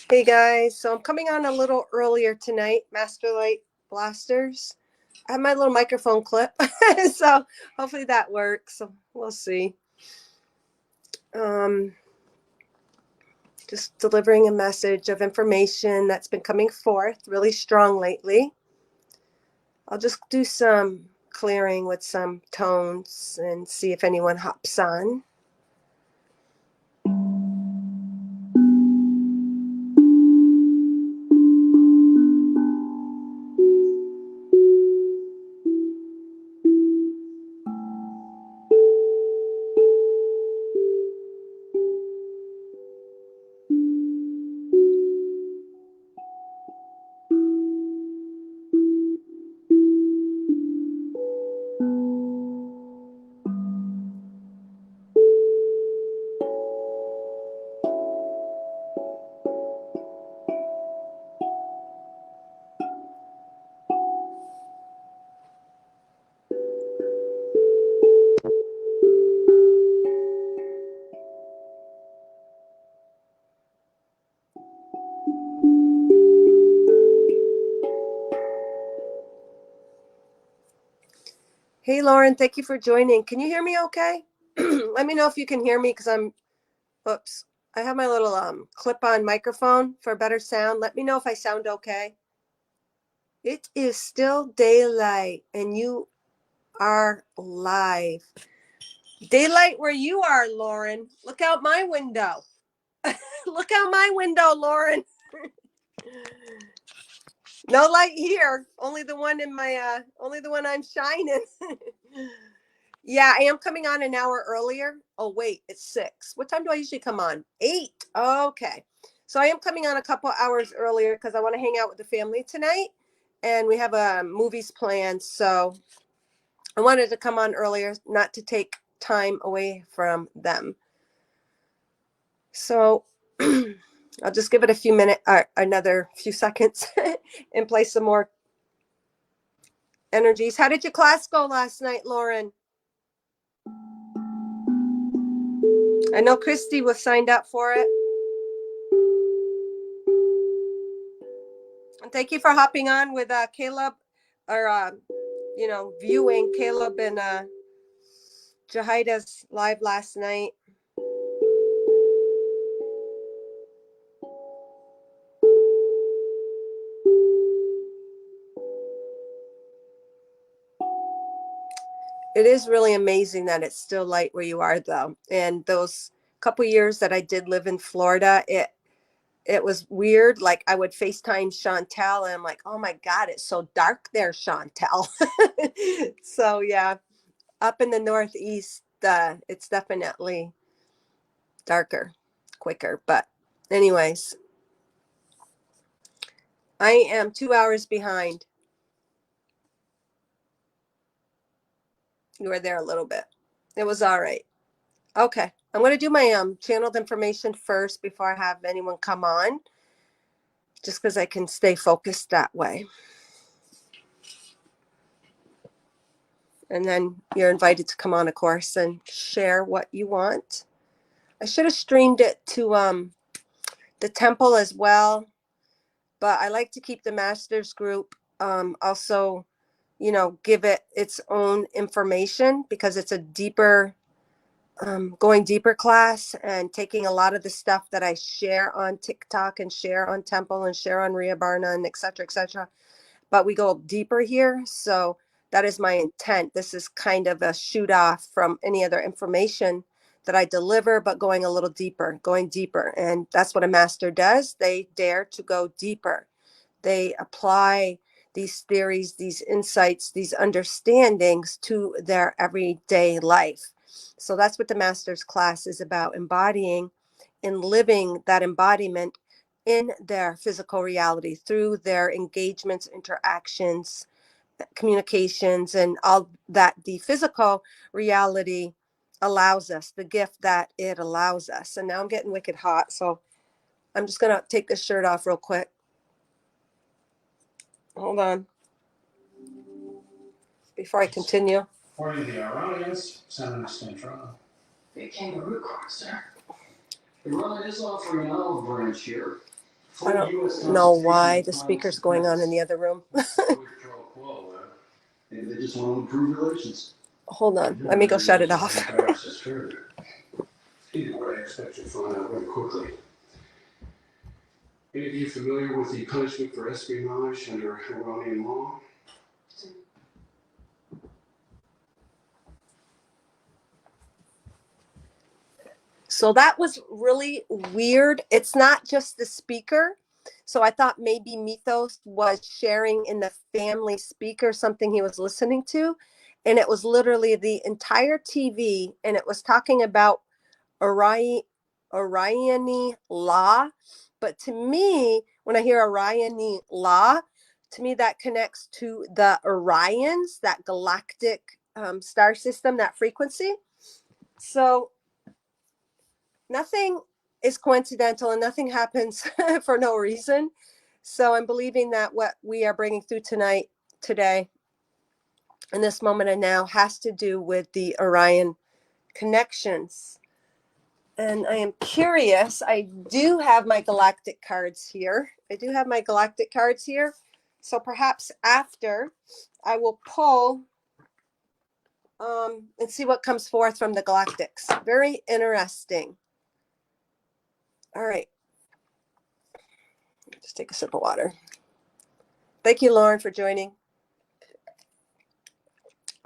Hey guys, so I'm coming on a little earlier tonight, Master Light Blasters. I have my little microphone clip, so hopefully that works. So we'll see. Just delivering a message of information that's been coming forth really strong lately. I'll just do some clearing with some tones and see if anyone hops on. Hey Lauren, thank you for joining. Can you hear me okay? Let me know if you can hear me because oops, I have my little clip-on microphone for better sound. Let me know if I sound okay. It is still daylight and you are live. Daylight where you are, Lauren. Look out my window. Look out my window, Lauren. No light here. Only the one in my only the one I'm shining. Yeah, I am coming on an hour earlier. Oh wait, it's 6. What time do I usually come on? 8. Okay. So I am coming on a couple hours earlier because I want to hang out with the family tonight. And we have movies planned. So I wanted to come on earlier, not to take time away from them. So I'll just give it a few minutes, another few seconds and play some more energies. How did your class go last night, Lauren? I know Christy was signed up for it. And thank you for hopping on with Caleb, or viewing Caleb and Jahida's live last night. It is really amazing that it's still light where you are, though. And those couple years that I did live in Florida, it was weird. Like I would FaceTime Chantel and I'm like, oh my God, it's so dark there, Chantel. So yeah, up in the Northeast, it's definitely darker, quicker. But anyways, I am 2 hours behind. You were there a little bit. It was all right. Okay, I'm going to do my channeled information first before I have anyone come on, just because I can stay focused that way. And then you're invited to come on, of course, and share what you want. I should have streamed it to the temple as well, but I like to keep the master's group also, give it its own information because it's a deeper, going deeper class and taking a lot of the stuff that I share on TikTok and share on Temple and share on Ria Barna and et cetera, but we go deeper here. So that is my intent. This is kind of a shoot off from any other information that I deliver, but going a little deeper, going deeper. And that's what a master does. They dare to go deeper. They apply these theories, these insights, these understandings to their everyday life. So that's what the master's class is about, embodying and living that embodiment in their physical reality through their engagements, interactions, communications, and all that the physical reality allows us, the gift that it allows us. And now I'm getting wicked hot, so I'm just going to take this shirt off real quick. Hold on. Before I continue. According to the Iranians, Senator Central. A kangaroo court, sir. Iran is offering an olive branch here I don't know why the speaker's going on in the other room. Maybe they just want to improve relations. Hold on, let me go shut it off. Anyway, I expect you to find out very quickly. Any of you familiar with the punishment for espionage under Iranian law? So that was really weird. It's not just the speaker. So I thought maybe Mythos was sharing in the family speaker something he was listening to. And it was literally the entire TV. And it was talking about Orioni law. But to me, when I hear Orioni law, to me that connects to the Orions, that galactic star system, that frequency. So nothing is coincidental and nothing happens for no reason. So I'm believing that what we are bringing through tonight, today, in this moment and now, has to do with the Orion connections. And I am curious, I do have my galactic cards here. So perhaps after I will pull and see what comes forth from the galactics. Very interesting. All right. Just take a sip of water. Thank you, Lauren, for joining.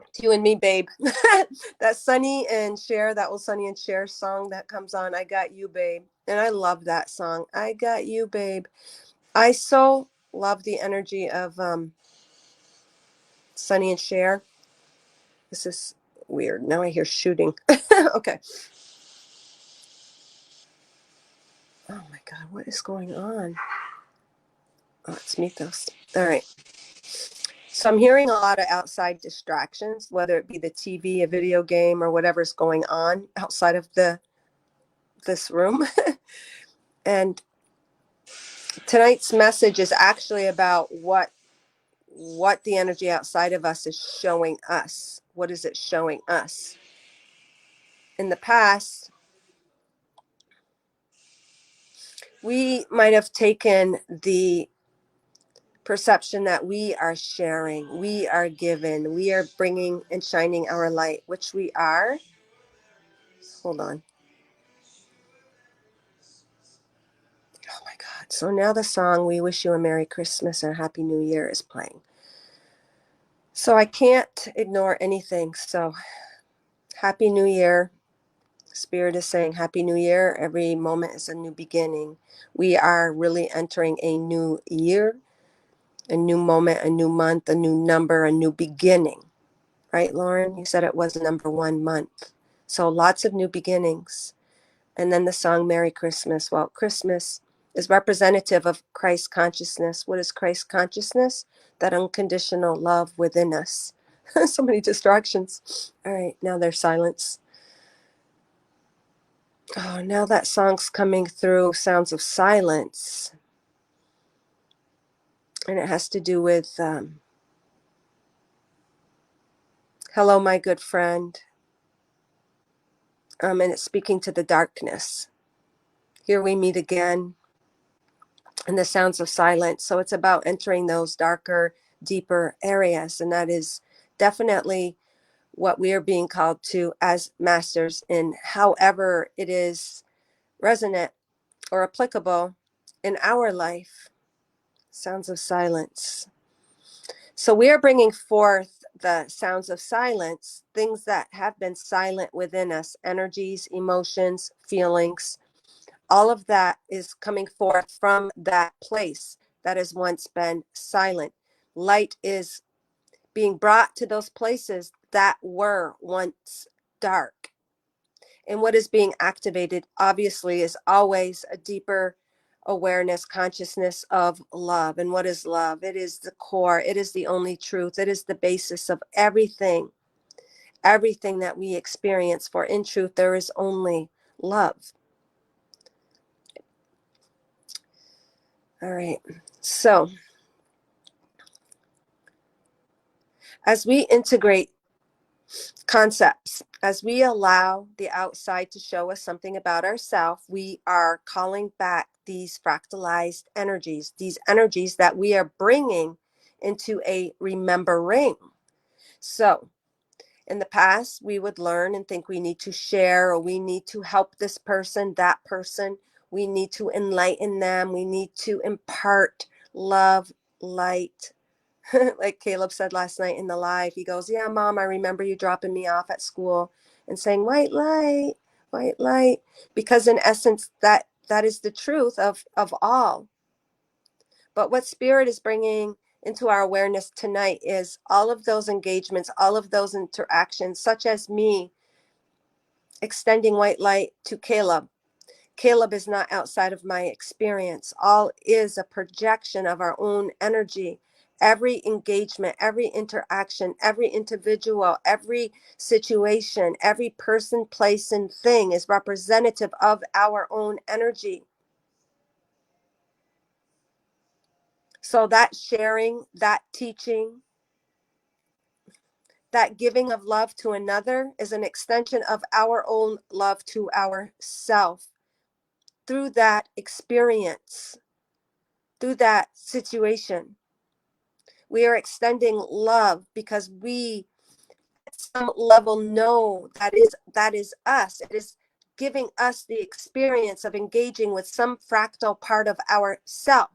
It's you and me, babe. That Sonny and Cher, that old Sonny and Cher song that comes on, I Got You, Babe. And I love that song. I Got You, Babe. I so love the energy of Sonny and Cher. This is weird. Now I hear shooting. Okay. Oh my God, what is going on? Oh, it's Mythos. All right. So I'm hearing a lot of outside distractions, whether it be the TV, a video game, or whatever's going on outside of this room. And tonight's message is actually about what the energy outside of us is showing us. What is it showing us? In the past, we might have taken the perception that we are sharing, we are given, we are bringing and shining our light, which we are. Hold on. Oh my God. So now the song We Wish You a Merry Christmas and a Happy New Year is playing. So I can't ignore anything. So Happy New Year. Spirit is saying Happy New Year. Every moment is a new beginning. We are really entering a new year, a new moment, a new month, a new number, a new beginning. Right, Lauren? You said it was the number 1 month. So lots of new beginnings. And then the song Merry Christmas. Well, Christmas is representative of Christ consciousness. What is Christ consciousness? That unconditional love within us. So many distractions. All right, now there's silence. Oh, now that song's coming through, Sounds of Silence. And it has to do with, hello, my good friend. And it's speaking to the darkness. Here we meet again. And the sounds of silence. So it's about entering those darker, deeper areas. And that is definitely what we are being called to as masters in, however it is resonant or applicable in our life. Sounds of silence. So we are bringing forth the sounds of silence, things that have been silent within us, energies, emotions, feelings. All of that is coming forth from that place that has once been silent. Light is being brought to those places that were once dark. And what is being activated, obviously, is always a deeper awareness, consciousness of love. And what is love? It is the core. It is the only truth. It is the basis of everything that we experience. For in truth, there is only love. All right. So as we integrate concepts. As we allow the outside to show us something about ourselves, we are calling back these fractalized energies, these energies that we are bringing into a remembering. So in the past, we would learn and think we need to share, or we need to help this person, that person. We need to enlighten them. We need to impart love, light. Like Caleb said last night in the live, he goes, yeah, Mom, I remember you dropping me off at school and saying, white light, white light. Because in essence, that is the truth of all. But what Spirit is bringing into our awareness tonight is all of those engagements, all of those interactions, such as me extending white light to Caleb. Caleb is not outside of my experience. All is a projection of our own energy. Every engagement, every interaction, every individual, every situation, every person, place, and thing is representative of our own energy. So that sharing, that teaching, that giving of love to another is an extension of our own love to ourself. Through that experience, through that situation, we are extending love because we at some level know that is us. It is giving us the experience of engaging with some fractal part of ourself.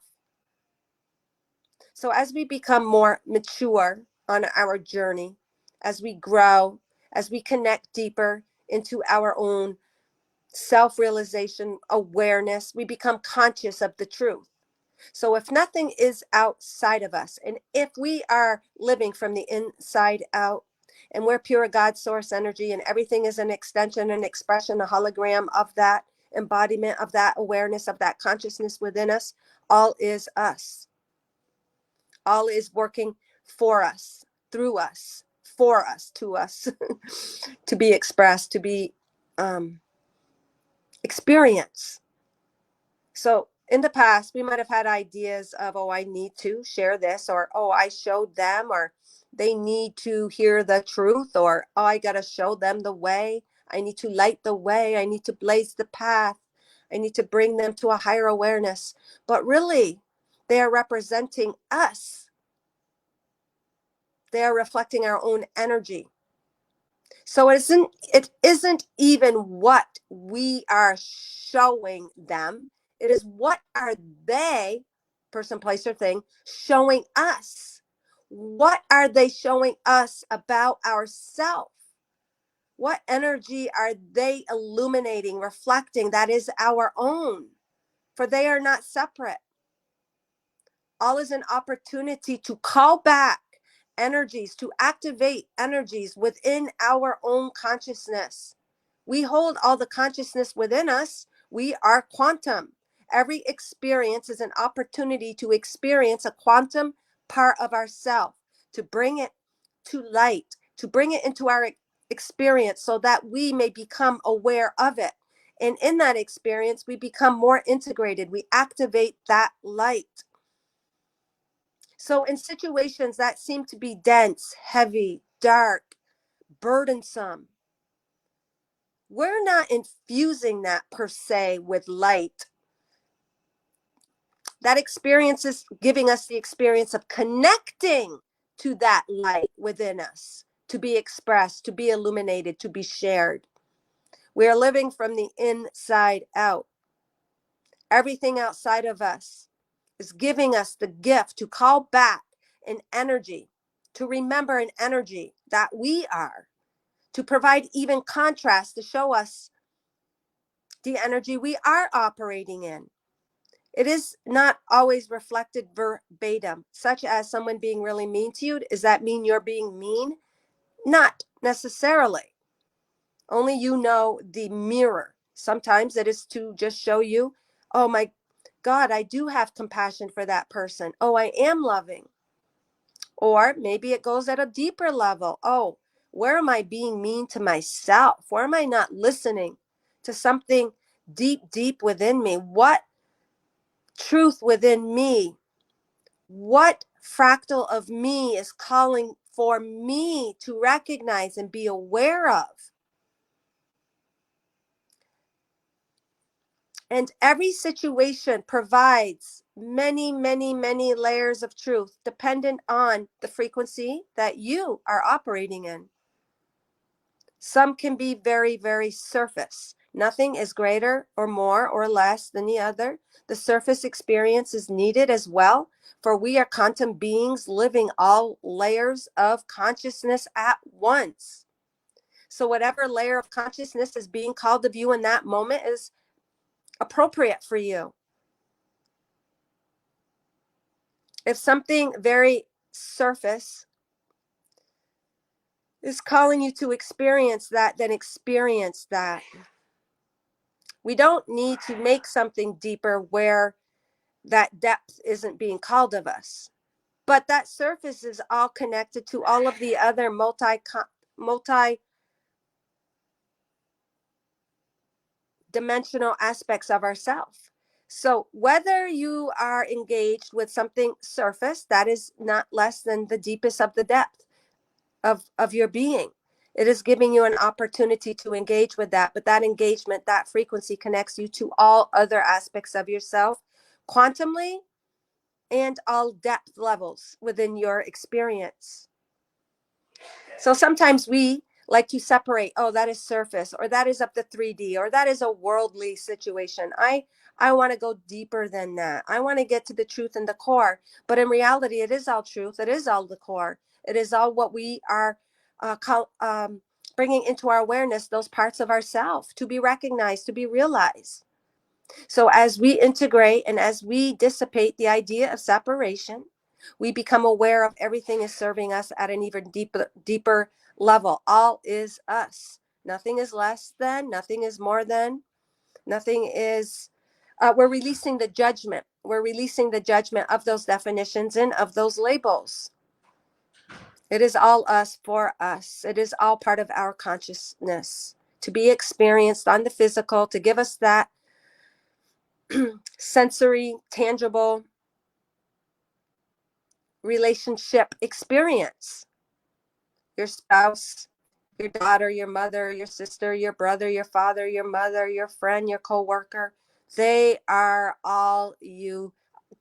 So as we become more mature on our journey, as we grow, as we connect deeper into our own self-realization, awareness, we become conscious of the truth. So if nothing is outside of us, and if we are living from the inside out, and we're pure God source energy, and everything is an extension, an expression, a hologram of that embodiment, of that awareness, of that consciousness within us, all is us. All is working for us, through us, for us, to us, to be expressed, to be experienced. So in the past, we might have had ideas of, oh, I need to share this, or, oh, I showed them, or they need to hear the truth, or, oh, I got to show them the way. I need to light the way. I need to blaze the path. I need to bring them to a higher awareness. But really, they are representing us. They are reflecting our own energy. So it isn't even what we are showing them. It is what are they, person, place, or thing, showing us. What are they showing us about ourselves? What energy are they illuminating, reflecting that is our own? For they are not separate. All is an opportunity to call back energies, to activate energies within our own consciousness. We hold all the consciousness within us. We are quantum. Every experience is an opportunity to experience a quantum part of ourself, to bring it to light, to bring it into our experience so that we may become aware of it. And in that experience, we become more integrated. We activate that light. So in situations that seem to be dense, heavy, dark, burdensome, we're not infusing that per se with light. That experience is giving us the experience of connecting to that light within us, to be expressed, to be illuminated, to be shared. We are living from the inside out. Everything outside of us is giving us the gift to call back an energy, to remember an energy that we are, to provide even contrast to show us the energy we are operating in. It is not always reflected verbatim, such as someone being really mean to you. Does that mean you're being mean? Not necessarily. Only you know the mirror. Sometimes it is to just show you, oh my God, I do have compassion for that person. Oh, I am loving. Or maybe it goes at a deeper level. Oh, where am I being mean to myself? Where am I not listening to something deep, deep within me? What truth within me? What fractal of me is calling for me to recognize and be aware of. And every situation provides many, many, many layers of truth dependent on the frequency that you are operating in. Some can be very, very surface. Nothing is greater or more or less than the other. The surface experience is needed as well, for we are quantum beings living all layers of consciousness at once. So whatever layer of consciousness is being called of you in that moment is appropriate for you. If something very surface is calling you to experience that, then experience that. We don't need to make something deeper where that depth isn't being called of us. But that surface is all connected to all of the other multi-dimensional aspects of ourself. So whether you are engaged with something surface, that is not less than the deepest of the depth of your being. It is giving you an opportunity to engage with that, but that engagement, that frequency connects you to all other aspects of yourself, quantumly, and all depth levels within your experience. So sometimes we like to separate, oh, that is surface, or that is up to 3D, or that is a worldly situation. I want to go deeper than that. I want to get to the truth and the core. But in reality, it is all truth. It is all the core. It is all what we are bringing into our awareness, those parts of ourself to be recognized, to be realized. So as we integrate and as we dissipate the idea of separation, we become aware of everything is serving us at an even deeper level. All is us. Nothing is less than, nothing is more than, nothing is, we're releasing the judgment. We're releasing the judgment of those definitions and of those labels. It is all us for us. It is all part of our consciousness to be experienced on the physical, to give us that sensory, tangible relationship experience. Your spouse, your daughter, your mother, your sister, your brother, your father, your mother, your friend, your coworker, they are all you,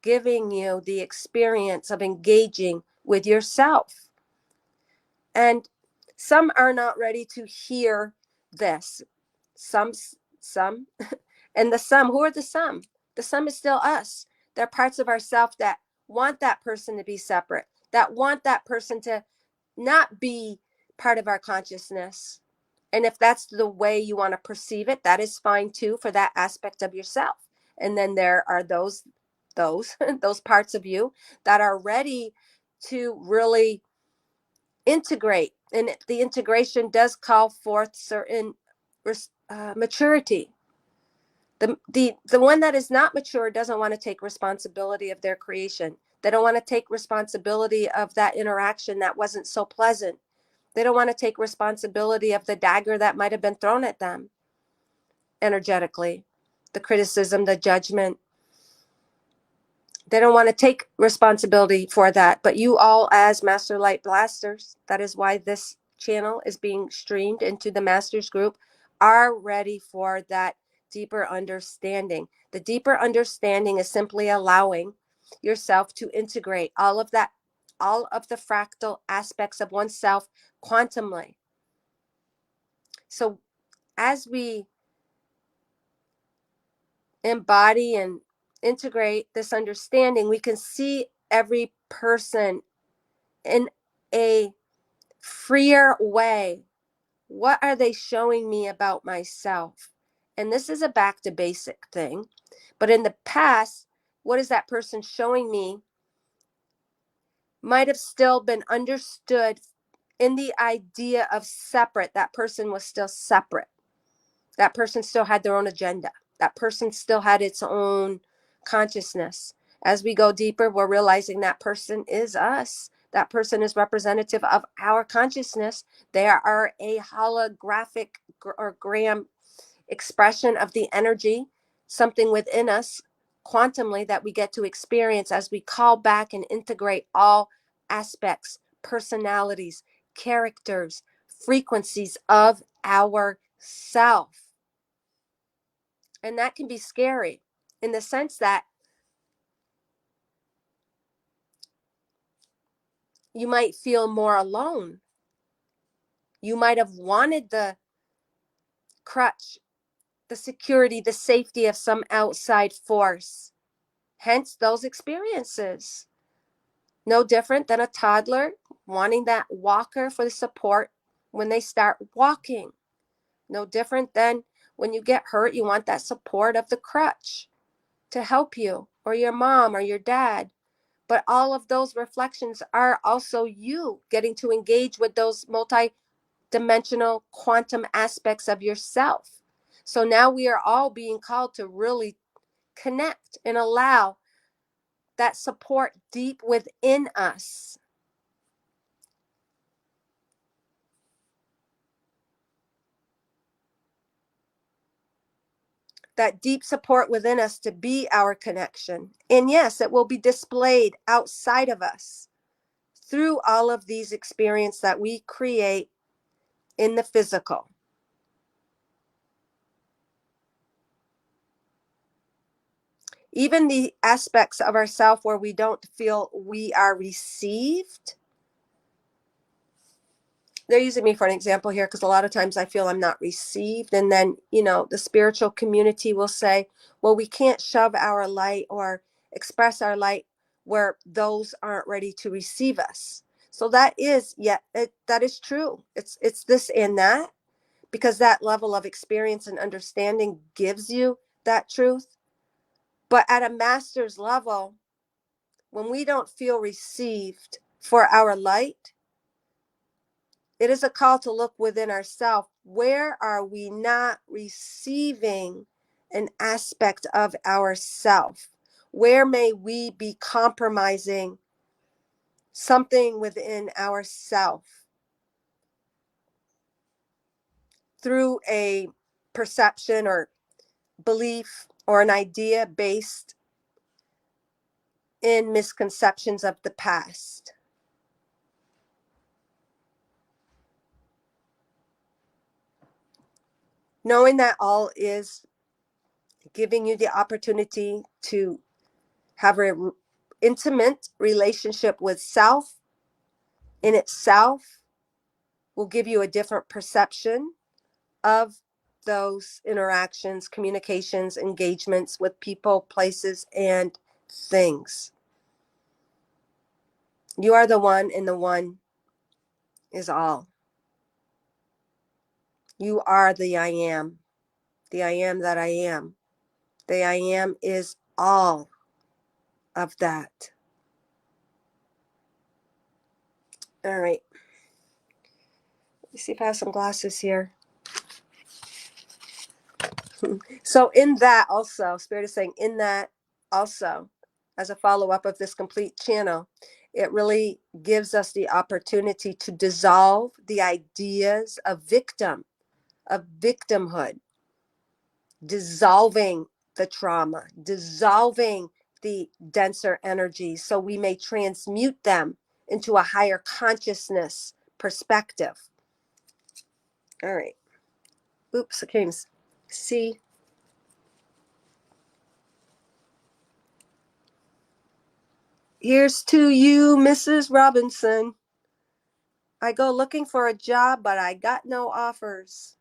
giving you the experience of engaging with yourself. And some are not ready to hear this. Some, and the some, who are the some? The some is still us. They're parts of ourself that want that person to be separate, that want that person to not be part of our consciousness. And if that's the way you want to perceive it, that is fine too, for that aspect of yourself. And then there are those parts of you that are ready to really integrate. And the integration does call forth certain maturity. The one that is not mature doesn't want to take responsibility of their creation. They don't want to take responsibility of that interaction that wasn't so pleasant. They don't want to take responsibility of the dagger that might have been thrown at them energetically, the criticism, the judgment. They don't want to take responsibility for that. But you all, as Master Light Blasters, that is why this channel is being streamed into the Masters group, are ready for that deeper understanding. The deeper understanding is simply allowing yourself to integrate all of that, all of the fractal aspects of oneself quantumly. So as we embody and integrate this understanding, we can see every person in a freer way. What are they showing me about myself? And this is a back to basic thing. But in the past, what is that person showing me might have still been understood in the idea of separate. That person was still separate. That person still had their own agenda. That person still had its own consciousness. As we go deeper, we're realizing that person is us. That person is representative of our consciousness. They are a holographic or gram expression of the energy, something within us quantumly that we get to experience as we call back and integrate all aspects personalities, characters, frequencies of our self. And that can be scary in the sense that you might feel more alone. You might have wanted the crutch, the security, the safety of some outside force. Hence those experiences. No different than a toddler wanting that walker for the support when they start walking. No different than when you get hurt, you want that support of the crutch to help you, or your mom or your dad. But all of those reflections are also you getting to engage with those multi-dimensional quantum aspects of yourself. So now we are all being called to really connect and allow that support deep within us. That deep support within us to be our connection. And yes, it will be displayed outside of us through all of these experiences that we create in the physical. Even the aspects of ourself where we don't feel we are received. They're using me for an example here because a lot of times I feel I'm not received. And then, the spiritual community will say, well, we can't shove our light or express our light where those aren't ready to receive us. So that is, that is true. It's this and that, because that level of experience and understanding gives you that truth. But at a master's level, when we don't feel received for our light, it is a call to look within ourselves. Where are we not receiving an aspect of ourself? Where may we be compromising something within ourself through a perception or belief or an idea based in misconceptions of the past? Knowing that all is giving you the opportunity to have an intimate relationship with self in itself will give you a different perception of those interactions, communications, engagements with people, places, and things. You are the one, and the one is all. You are the I am that I am. The I am is all of that. All right. Let's see if I have some glasses here. So in that also, Spirit is saying, in that also, as a follow-up of this complete channel, it really gives us the opportunity to dissolve the ideas of victimhood, dissolving the trauma, dissolving the denser energies, so we may transmute them into a higher consciousness perspective. All right. Oops, I can't see. Here's to you, Mrs. Robinson. I go looking for a job, but I got no offers.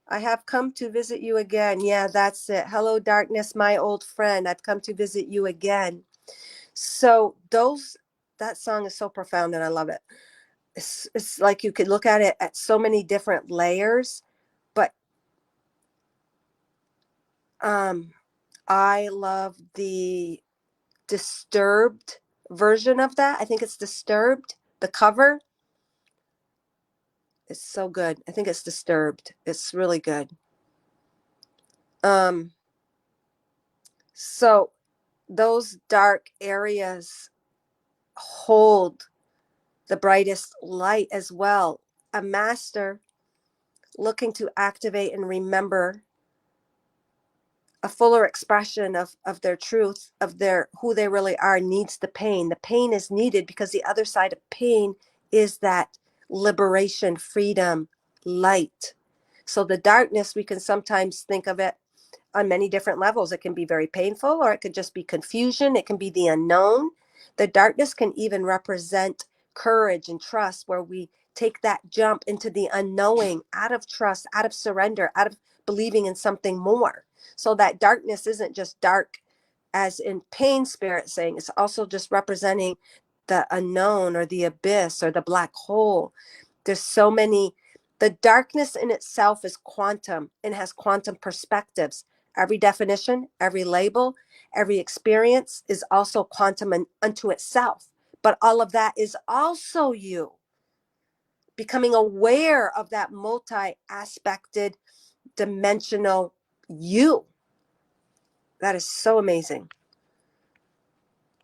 I have come to visit you again. Yeah, that's it. Hello, darkness, my old friend. I've come to visit you again. So that song is so profound, and I love it. It's like you could look at it at so many different layers, but I love the Disturbed version of that. I think it's Disturbed. The cover is so good. I think it's Disturbed. It's really good. So those dark areas hold the brightest light as well. A master looking to activate and remember a fuller expression of their truth, of their who they really are, needs the pain. The pain is needed because the other side of pain is that liberation, freedom, light. So the darkness, we can sometimes think of it on many different levels. It can be very painful, or it could just be confusion. It can be the unknown. The darkness can even represent courage and trust, where we take that jump into the unknowing out of trust, out of surrender, out of believing in something more. So that darkness isn't just dark as in pain spirit saying, it's also just representing the unknown or the abyss or the black hole. There's so many. The darkness in itself is quantum and has quantum perspectives. Every definition, every label, every experience is also quantum unto itself. But all of that is also you becoming aware of that multi-aspected, dimensional you. That is so amazing.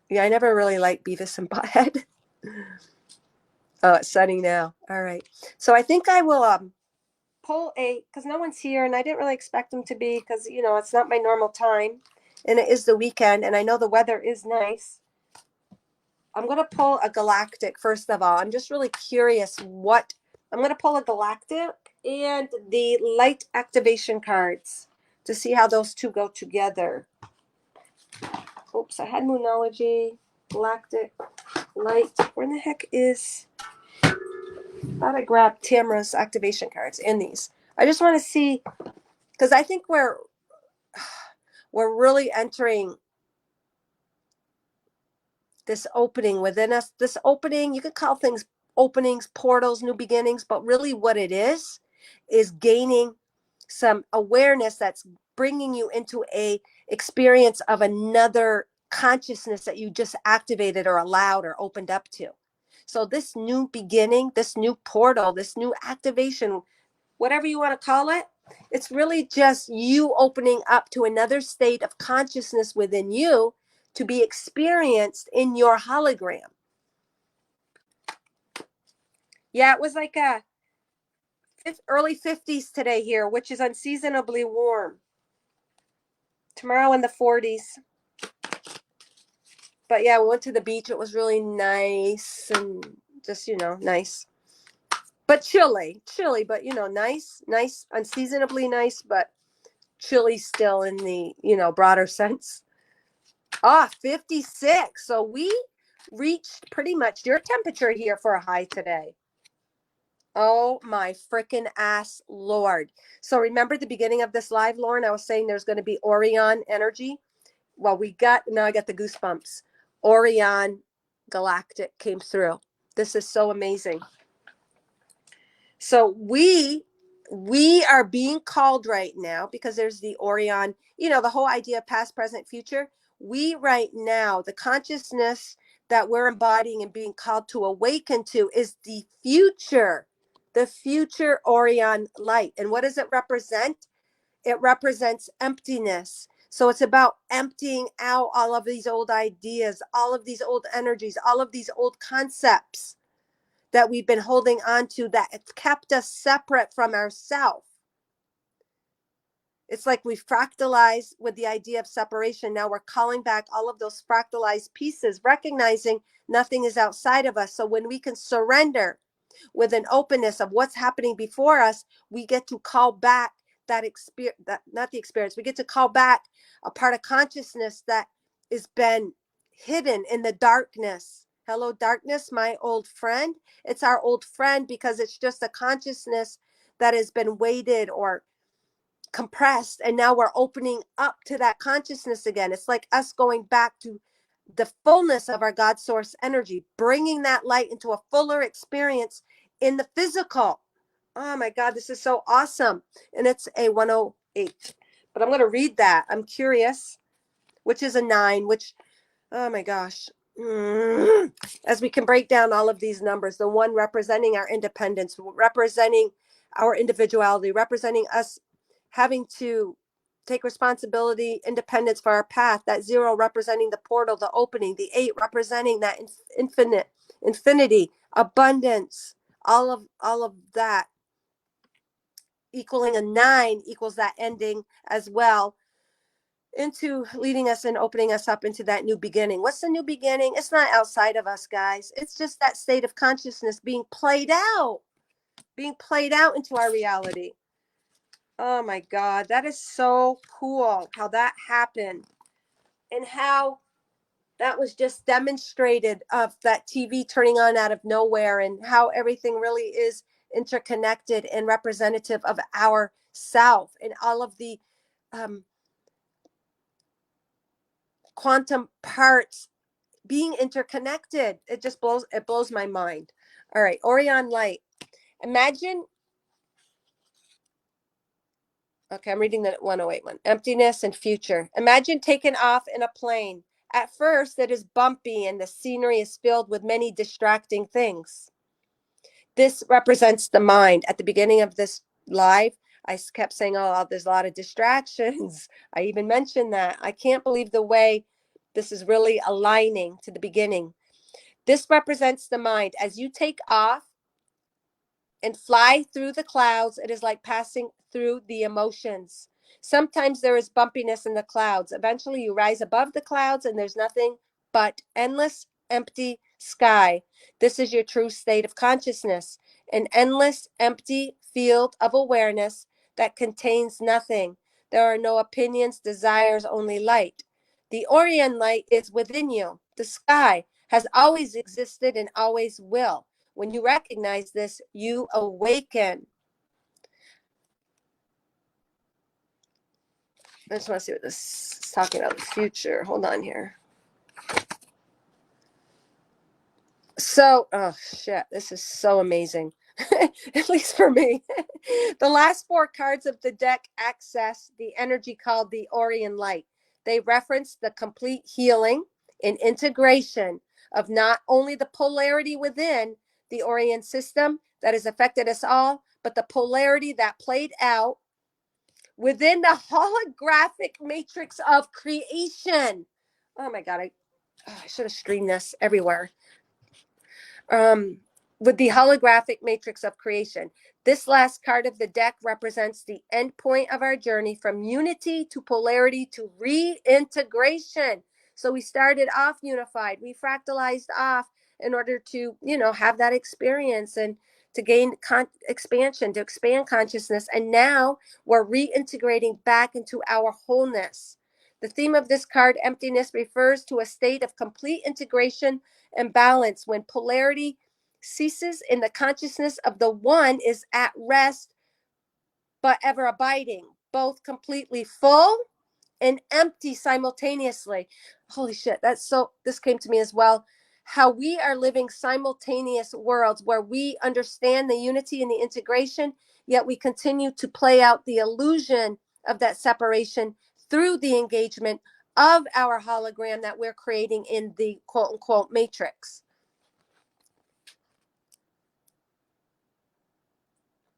Yeah, I never really liked Beavis and Butthead. Oh, it's sunny now. All right. So I think I will pull because no one's here, and I didn't really expect them to be, because, it's not my normal time, and it is the weekend, and I know the weather is nice. I'm going to pull a galactic, first of all. I'm just really curious I'm going to pull a galactic and the light activation cards to see how those two go together. Oops, I had Moonology, galactic, light. Where in the heck is... Thought I grabbed Tamara's activation cards and these. I just want to see, because I think we're really entering this opening within us. This opening, you could call things openings, portals, new beginnings, but really what it is gaining some awareness that's bringing you into a experience of another consciousness that you just activated or allowed or opened up to. So this new beginning, this new portal, this new activation, whatever you want to call it, it's really just you opening up to another state of consciousness within you to be experienced in your hologram. Yeah, it was like a early 50s today here, which is unseasonably warm. Tomorrow in the 40s. But yeah, we went to the beach. It was really nice and just, nice. But chilly, but, nice, unseasonably nice, but chilly still in the, broader sense. 56. So we reached pretty much your temperature here for a high today. Oh my freaking ass Lord. So remember the beginning of this live, Lauren, I was saying there's going to be Orion energy. Well, now I got the goosebumps. Orion Galactic came through. This is so amazing. So we are being called right now, because there's the Orion, the whole idea of past, present, future. We right now, the consciousness that we're embodying and being called to awaken to is the future Orion light. And what does it represent? It represents emptiness. So it's about emptying out all of these old ideas, all of these old energies, all of these old concepts that we've been holding on to, that it's kept us separate from ourselves. It's like we fractalized with the idea of separation. Now we're calling back all of those fractalized pieces, recognizing nothing is outside of us. So when we can surrender with an openness of what's happening before us, we get to call back that experience, not the experience, we get to call back a part of consciousness that has been hidden in the darkness. Hello, darkness, my old friend. It's our old friend because it's just a consciousness that has been weighted or compressed, and now we're opening up to that consciousness again. It's like us going back to the fullness of our God source energy, bringing that light into a fuller experience in the physical. Oh my God, this is so awesome. And it's a 108. But I'm going to read that. I'm curious, which is a 9, which, oh my gosh. As we can break down all of these numbers, the 1 representing our independence, representing our individuality, representing us having to take responsibility, independence for our path, that 0 representing the portal, the opening, the 8 representing that infinity, abundance, all of that, equaling a 9 equals that ending as well. into leading us and opening us up into that new beginning. What's the new beginning? It's not outside of us, guys. It's just that state of consciousness being played out into our reality. Oh my God, that is so cool how that happened, and how that was just demonstrated of that TV turning on out of nowhere, and how everything really is interconnected and representative of our self, and all of the quantum parts being interconnected. It blows my mind. All right, Orion light. Imagine, okay, I'm reading the 108 one. Emptiness and future. Imagine taking off in a plane. At first, it is bumpy and the scenery is filled with many distracting things. This represents the mind. At the beginning of this live, I kept saying, oh, there's a lot of distractions. I even mentioned that. I can't believe the way this is really aligning to the beginning. This represents the mind. As you take off and fly through the clouds, it is like passing through the emotions. Sometimes there is bumpiness in the clouds. Eventually, you rise above the clouds and there's nothing but endless, empty sky. This is your true state of consciousness, an endless, empty field of awareness that contains nothing. There are no opinions, desires, only light. The Orion light is within you. The sky has always existed and always will. When you recognize this, you awaken. I just want to see what this is talking about, the future. Hold on here. So, oh shit, this is so amazing. At least for me. The last 4 cards of the deck access the energy called the Orion light. They reference the complete healing and integration of not only the polarity within the Orion system that has affected us all, but the polarity that played out within the holographic matrix of creation. Oh my God, I should have streamed this everywhere. With the holographic matrix of creation. This last card of the deck represents the end point of our journey from unity to polarity to reintegration. So we started off unified. We fractalized off in order to, have that experience and to gain expansion, to expand consciousness. And now we're reintegrating back into our wholeness. The theme of this card, emptiness, refers to a state of complete integration and balance when polarity ceases and the consciousness of the one is at rest but ever abiding, both completely full and empty simultaneously. Holy shit, this came to me as well. How we are living simultaneous worlds where we understand the unity and the integration, yet we continue to play out the illusion of that separation through the engagement of our hologram that we're creating in the quote unquote matrix.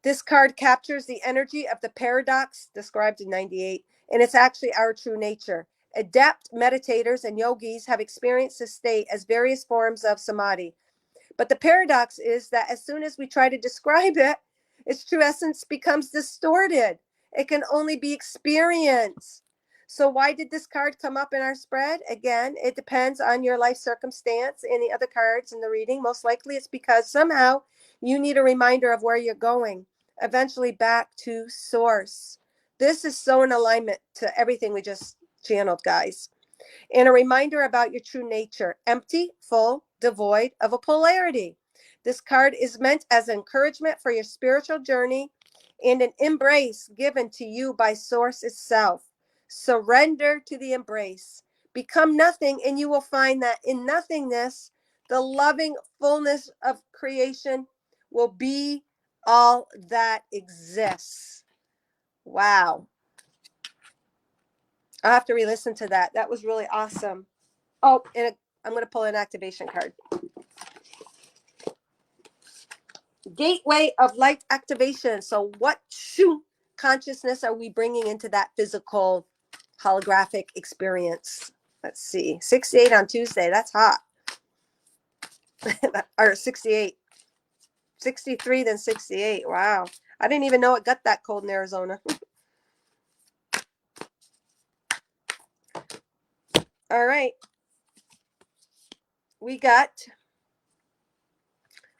This card captures the energy of the paradox described in 98, and it's actually our true nature. Adept meditators and yogis have experienced this state as various forms of samadhi. But the paradox is that as soon as we try to describe it, its true essence becomes distorted. It can only be experienced. So why did this card come up in our spread? Again, it depends on your life circumstance and the other cards in the reading. Most likely it's because somehow you need a reminder of where you're going, eventually back to source. This is so in alignment to everything we just channeled, guys. And a reminder about your true nature, empty, full, devoid of a polarity. This card is meant as encouragement for your spiritual journey and an embrace given to you by source itself. Surrender to the embrace. Become nothing, and you will find that in nothingness, the loving fullness of creation will be all that exists. Wow. I'll have to re-listen to that. That was really awesome. Oh, and I'm going to pull an activation card. Gateway of light activation. So what consciousness are we bringing into that physical holographic experience? Let's see. 68 on Tuesday. That's hot. Or 68. 63, then 68. Wow. I didn't even know it got that cold in Arizona. All right. We got,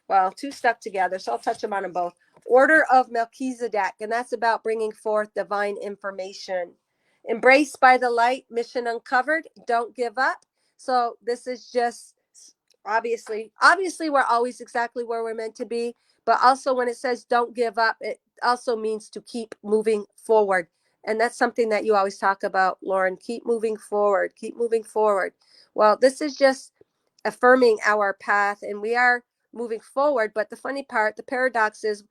well, two stuck together, so I'll touch them on them both. Order of Melchizedek, and that's about bringing forth divine information. Embraced by the light, mission uncovered, don't give up. So this is just obviously we're always exactly where we're meant to be, but also when it says don't give up, it also means to keep moving forward. And that's something that you always talk about, Lauren. Keep moving forward, keep moving forward. Well, this is just affirming our path, and we are moving forward. But the funny part, the paradox is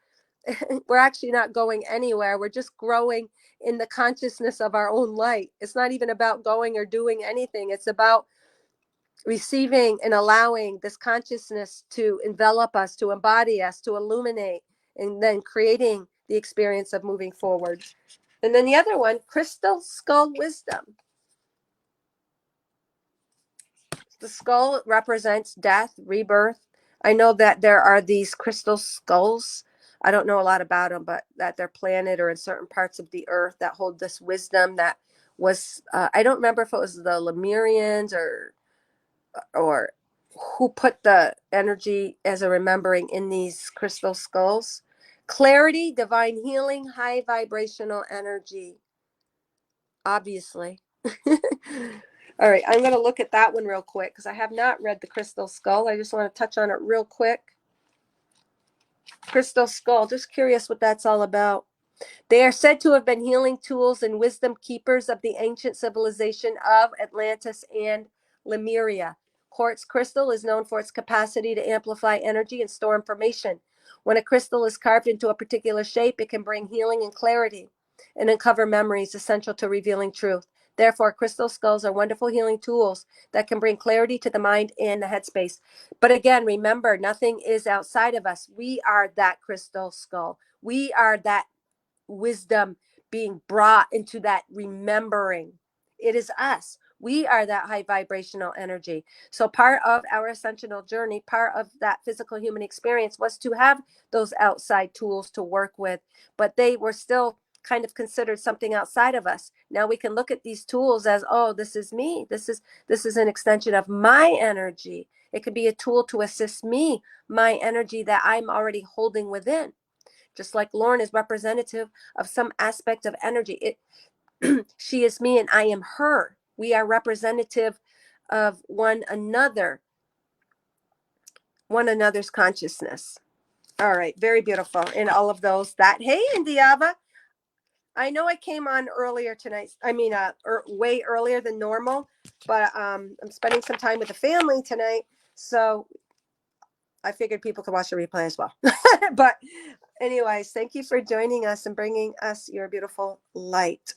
we're actually not going anywhere. We're just growing in the consciousness of our own light. It's not even about going or doing anything. It's about receiving and allowing this consciousness to envelop us, to embody us, to illuminate, and then creating the experience of moving forward. And then the other one, crystal skull wisdom. The skull represents death, rebirth. I know that there are these crystal skulls. I don't know a lot about them, but that they're planted or in certain parts of the earth that hold this wisdom that was, I don't remember if it was the Lemurians or who put the energy as a remembering in these crystal skulls. Clarity, divine healing, high vibrational energy. Obviously. All right, I'm going to look at that one real quick because I have not read the crystal skull. I just want to touch on it real quick. Crystal skull, just curious what that's all about. They are said to have been healing tools and wisdom keepers of the ancient civilization of Atlantis and Lemuria. Quartz crystal is known for its capacity to amplify energy and store information. When a crystal is carved into a particular shape, it can bring healing and clarity and uncover memories essential to revealing truth. Therefore, crystal skulls are wonderful healing tools that can bring clarity to the mind and the headspace. But again, remember, nothing is outside of us. We are that crystal skull. We are that wisdom being brought into that remembering. It is us. We are that high vibrational energy. So part of our ascensional journey, part of that physical human experience was to have those outside tools to work with, but they were still kind of considered something outside of us. Now we can look at these tools as, oh, this is me. This is an extension of my energy. It could be a tool to assist me, my energy that I'm already holding within. Just like Lauren is representative of some aspect of energy. She is me and I am her. We are representative of one another, one another's consciousness. All right, very beautiful. In all of those, that, hey, Indiava, I know I came on earlier tonight. I mean, way earlier than normal, but I'm spending some time with the family tonight. So I figured people could watch the replay as well. But anyways, thank you for joining us and bringing us your beautiful light.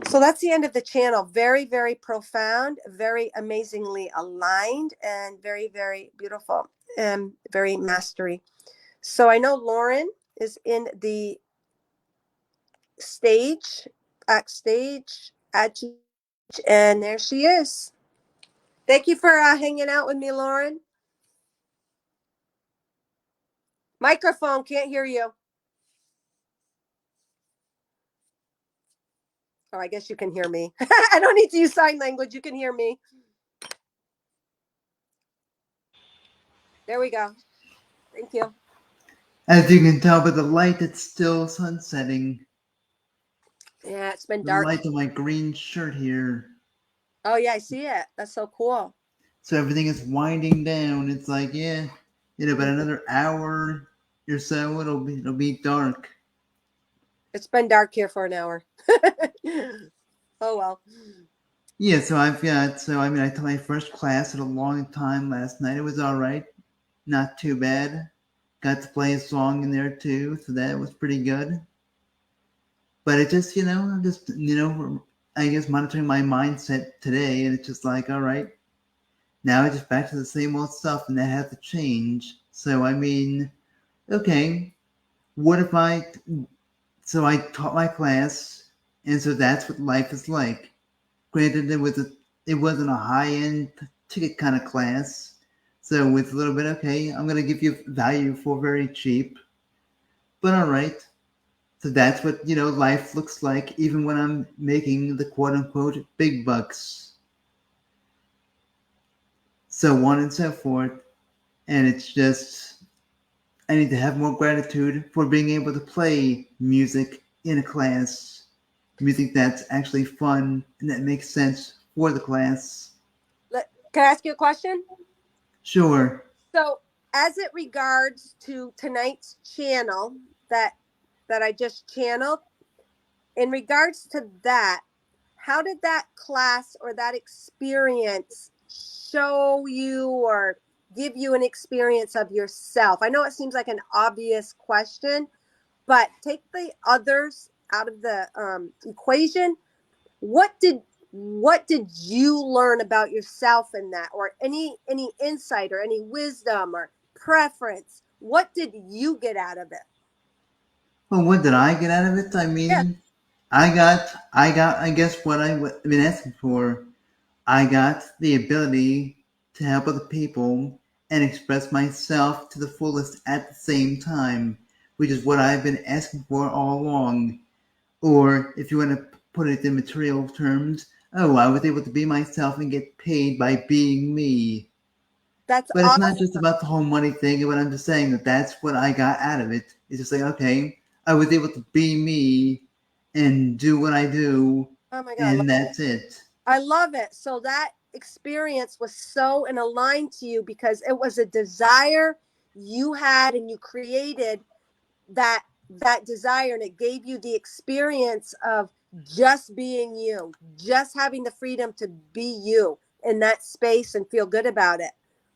So that's the end of the channel. Very, very profound, very amazingly aligned, and very, very beautiful and very mastery. So I know Lauren is in the backstage, and there she is. Thank you for hanging out with me, Lauren. Microphone, can't hear you. Oh, I guess you can hear me. I don't need to use sign language. You can hear me. There we go. Thank you. As you can tell by the light, it's still sunsetting. Yeah, it's been The dark. light on my green shirt here. Oh, yeah, I see it. That's so cool. So everything is winding down. It's like, yeah, in about another hour or so, it'll be dark. It's been dark here for an hour. Oh, well. Yeah, so I took my first class in a long time last night. It was all right. Not too bad. Got to play a song in there too, so that was pretty good. But it just, I'm just, I guess monitoring my mindset today, and it's just like, all right, now it's just back to the same old stuff, and that has to change. So, I mean, okay, what if so I taught my class, and so that's what life is like. Granted, it wasn't a high-end ticket kind of class, so with a little bit, okay, I'm going to give you value for very cheap, but all right. So that's what, life looks like, even when I'm making the quote-unquote big bucks. so on and so forth. And it's just, I need to have more gratitude for being able to play music in a class, music that's actually fun and that makes sense for the class. Can I ask you a question? Sure. So, as it regards to tonight's channel that I just channeled, in regards to that, how did that class or that experience show you or give you an experience of yourself? I know it seems like an obvious question, but take the others out of the equation. What did you learn about yourself in that, or any insight or any wisdom or preference? What did you get out of it? Well, what did I get out of it? I Yeah, mean, I guess what I've been asking for. I got the ability to help other people and express myself to the fullest at the same time, which is what I've been asking for all along. Or if you want to put it in material terms, oh, I was able to be myself and get paid by being me. that's But it's not just awesome. about the whole money thing, but I'm just saying that that's what I got out of it. It's just like, okay, I was able to be me and do what I do, Oh my God, and that's it. I love it. So that experience was so and aligned to you because it was a desire you had, and you created that desire, and it gave you the experience of just being you, just having the freedom to be you in that space and feel good about it.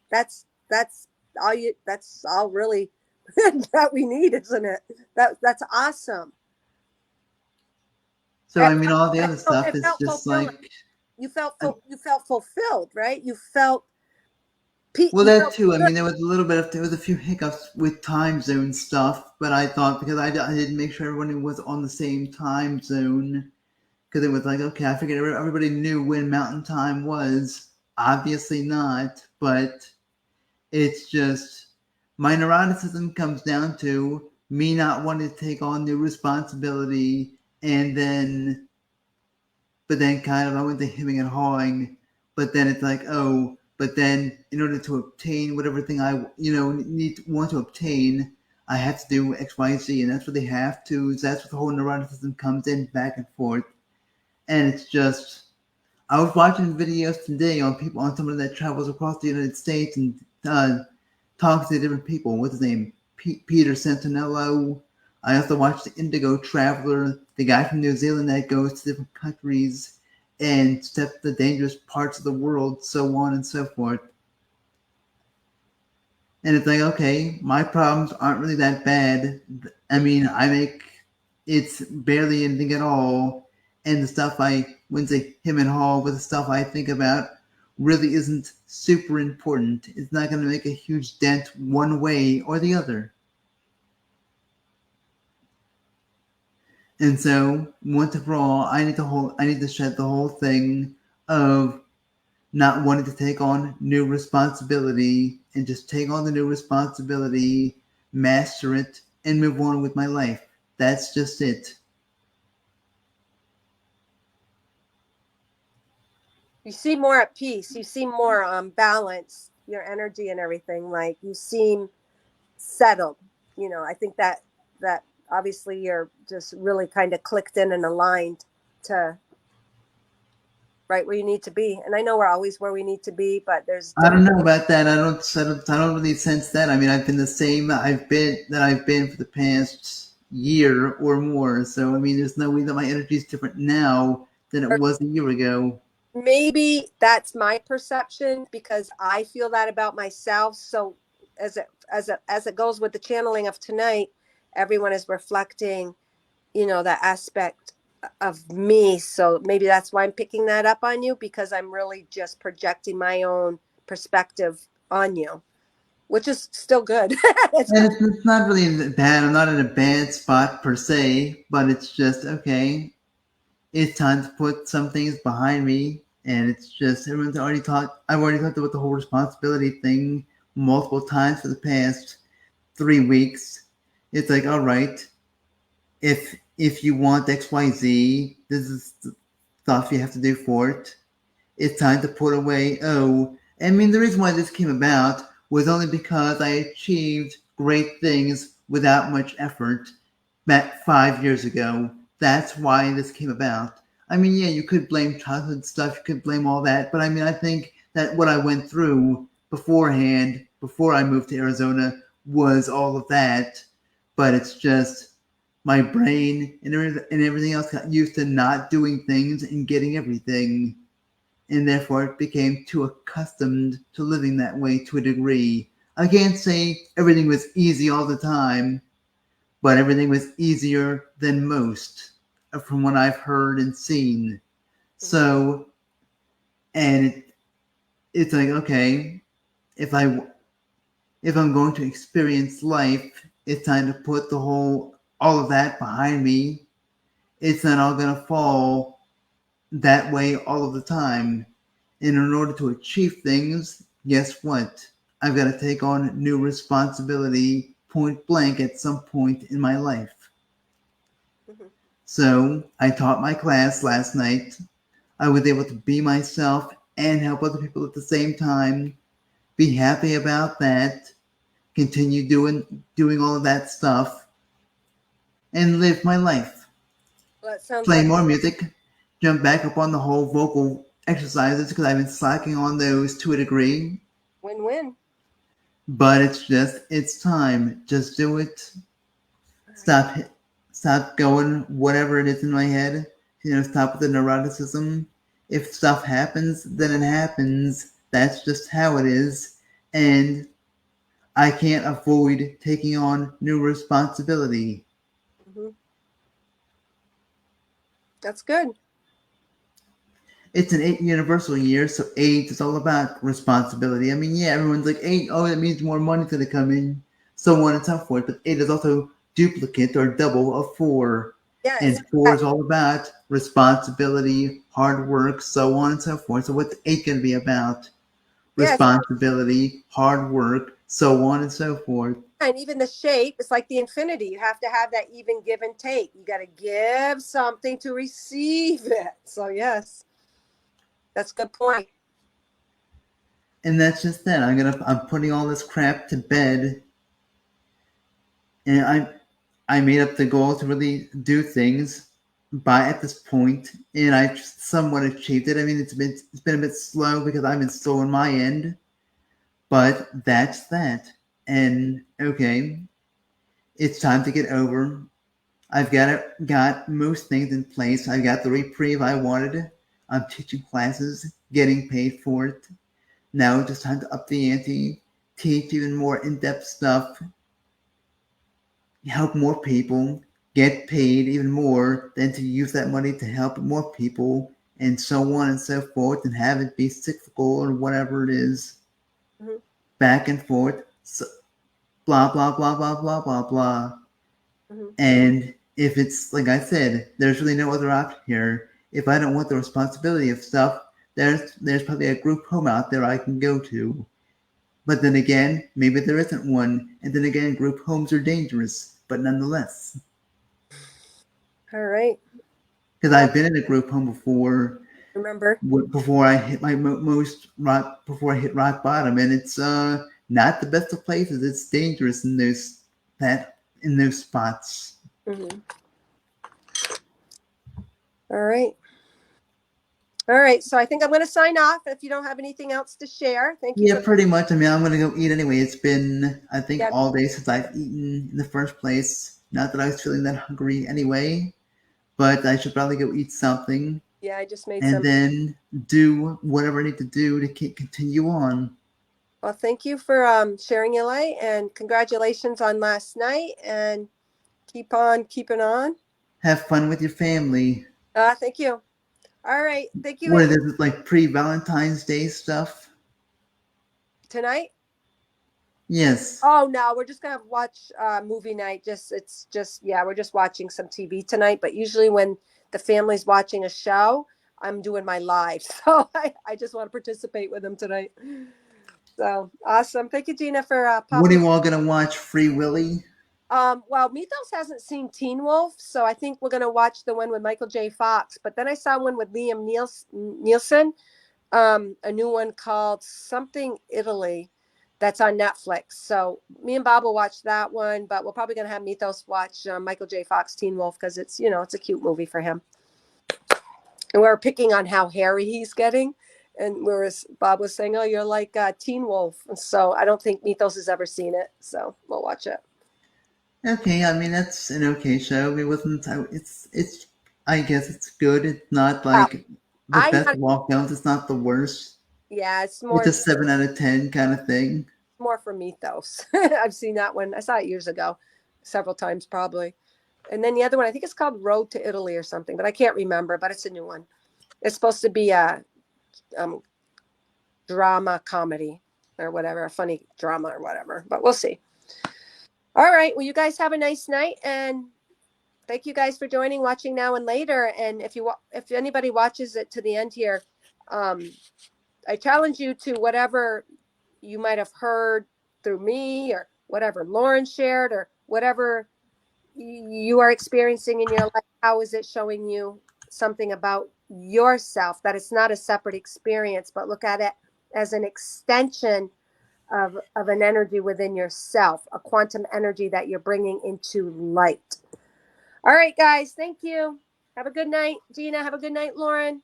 That's that's all really that we need, isn't it? That's awesome. So I mean, all the other stuff It is felt just fulfilling. like, You felt fulfilled, right? well, You that felt too. I good. mean, there was a few hiccups with time zone stuff, but I thought because I didn't make sure everyone was on the same time zone, because it was like, okay, I figured everybody knew when Mountain Time was. Obviously not, but it's just my neuroticism comes down to me not wanting to take on new responsibility, and then, but then kind of I went to hemming and hawing, but then it's like, oh, but then in order to obtain whatever thing I want to obtain, I have to do X, Y, Z, and that's what they have to. That's what the whole neuroticism comes in back and forth, and it's just. I was watching videos today on people on someone that travels across the United States and talks to different people. What's his name? Peter Santinello. I also watched the Indigo Traveler, the guy from New Zealand that goes to different countries and steps the dangerous parts of the world, so on and so forth. And it's like, okay, my problems aren't really that bad. I mean, it's barely anything at all. And the stuff wouldn't say him and Hall, but the stuff I think about really isn't super important. It's not going to make a huge dent one way or the other. And so, once and for all, I need to shed the whole thing of not wanting to take on new responsibility and just take on the new responsibility, master it, and move on with my life. That's just it. You seem more at peace. You seem more balanced, your energy and everything. Like you seem settled. I think that obviously you're just really kind of clicked in and aligned to right where you need to be. And I know we're always where we need to be, but there's I don't different. know about that. I don't really sense that. I mean, I've been the same. I've been for the past year or more. So I mean, there's no way that my energy is different now than it was a year ago. Maybe that's my perception because I feel that about myself. So as it goes with the channeling of tonight, everyone is reflecting, that aspect of me. So maybe that's why I'm picking that up on you, because I'm really just projecting my own perspective on you, which is still good. It's And good. it's not really bad. I'm not in a bad spot per se, but it's just okay. It's time to put some things behind me, and it's just everyone's already talked. I've already talked about the whole responsibility thing multiple times for the past 3 weeks. It's like, all right, if you want XYZ, this is the stuff you have to do for it. It's time to put away, oh, I mean, the reason why this came about was only because I achieved great things without much effort back 5 years ago. That's why this came about. I mean, yeah, you could blame childhood stuff, you could blame all that, but I mean, I think that what I went through beforehand, before I moved to Arizona, was all of that. But it's just my brain and everything else got used to not doing things and getting everything, and therefore it became too accustomed to living that way to a degree. I can't say everything was easy all the time, but everything was easier than most from what I've heard and seen. So, and it's like, okay, if I'm going to experience life, it's time to put all of that behind me. It's not all gonna fall that way all of the time. And in order to achieve things, guess what? I've got to take on new responsibility point blank at some point in my life. Mhm. So I taught my class last night. I was able to be myself and help other people at the same time. Be happy about that. Continue doing all of that stuff and live my life. Well, that sounds Play like more music. Jump back up on the whole vocal exercises because I've been slacking on those to a degree. win-win. But it's time. Just do it. All right. Stop stop going whatever it is in my head. Stop with the neuroticism. If stuff happens, then it happens. That's just how it is. And I can't avoid taking on new responsibility. Mhm. That's good. It's an 8 universal year, so 8 is all about responsibility. I mean, yeah, everyone's like 8, oh, that means more money's gonna come in, so on and so forth. But 8 is also duplicate or double of 4. Yeah, And 4 is all about responsibility, hard work, so on and so forth. So what's 8 gonna be about? yeah, Responsibility, hard work, so on and so forth. and even the shape, it's like the infinity. You have to have that even give and take. You got to give something to receive it. So yes, that's a good point. And that's just that. I'm putting all this crap to bed, and I made up the goal to really do things by at this point, and I somewhat achieved it. I mean, it's been a bit slow because I've been slow on my end, but that's that. And okay, it's time to get over. Got most things in place. I got the reprieve I wanted. I'm teaching classes, getting paid for it. Now it's just time to up the ante, teach even more in-depth stuff, help more people, get paid even more, then to use that money to help more people, and so on and so forth, and have it be cyclical or whatever it is, Mhm. back and forth, so, blah, blah, blah, blah, blah, blah, blah. Mhm. And if it's like I said, there's really no other option here. If I don't want the responsibility of stuff, there's probably a group home out there I can go to. But then again, maybe there isn't one. And then again, group homes are dangerous, but nonetheless. All right. Because Well, I've been in a group home before, remember. before I hit my most rock, before I hit rock bottom, and it's not the best of places. It's dangerous in those spots. Mhm. All right. All right. So I think I'm going to sign off if you don't have anything else to share. Thank you Yeah, for, pretty much. I mean, I'm gonna go eat anyway. It's been, I think, yeah, all day since I've eaten in the first place. Not that I was feeling that hungry anyway, but I should probably go eat something yeah, I just made and some. then do whatever I need to do to continue on. Well, thank you for sharing your light and congratulations on last night and keep on keeping on. Have fun with your family. Thank you. All right. Thank you. What is this, like pre-Valentine's Day stuff? Tonight? Yes. Oh no, we're just gonna watch movie night. It's just yeah, we're just watching some TV tonight. But usually when the family's watching a show, I'm doing my live. So I just want to participate with them tonight. So awesome. Thank you, Gina, for What are popping. you all gonna watch? Free Willy? Well, Mythos hasn't seen Teen Wolf, so I think we're gonna watch the one with Michael J. Fox. But then I saw one with Liam Nielsen, a new one called something Italy that's on Netflix. So me and Bob will watch that one, but we're probably going to have Mythos watch Michael J. Fox Teen Wolf because it's, you know, it's a cute movie for him. And we're picking on how hairy he's getting. And whereas Bob was saying, oh, you're like Teen Wolf. So I don't think Mythos has ever seen it. So we'll watch it. Okay, I mean that's an okay show. It wasn't. It's. I guess it's good. It's not like the I'm best not, walkdowns. It's not the worst. yeah, it's It's more a 7 out of 10 kind of thing. more for Mythos. I've seen that one. I saw it years ago, several times probably. And then the other one, I think it's called Road to Italy or something, but I can't remember. But it's a new one. It's supposed to be a drama comedy or whatever, a funny drama or whatever. But we'll see. All right. Well, you guys have a nice night, and thank you guys for joining, watching now and later. And if anybody watches it to the end here, I challenge you to whatever you might have heard through me or whatever Lauren shared or whatever you are experiencing in your life. How is it showing you something about yourself, that it's not a separate experience, but look at it as an extension of an energy within yourself, a quantum energy that you're bringing into light. All right, guys. Thank you. Have a good night. Gina, have a good night, Lauren.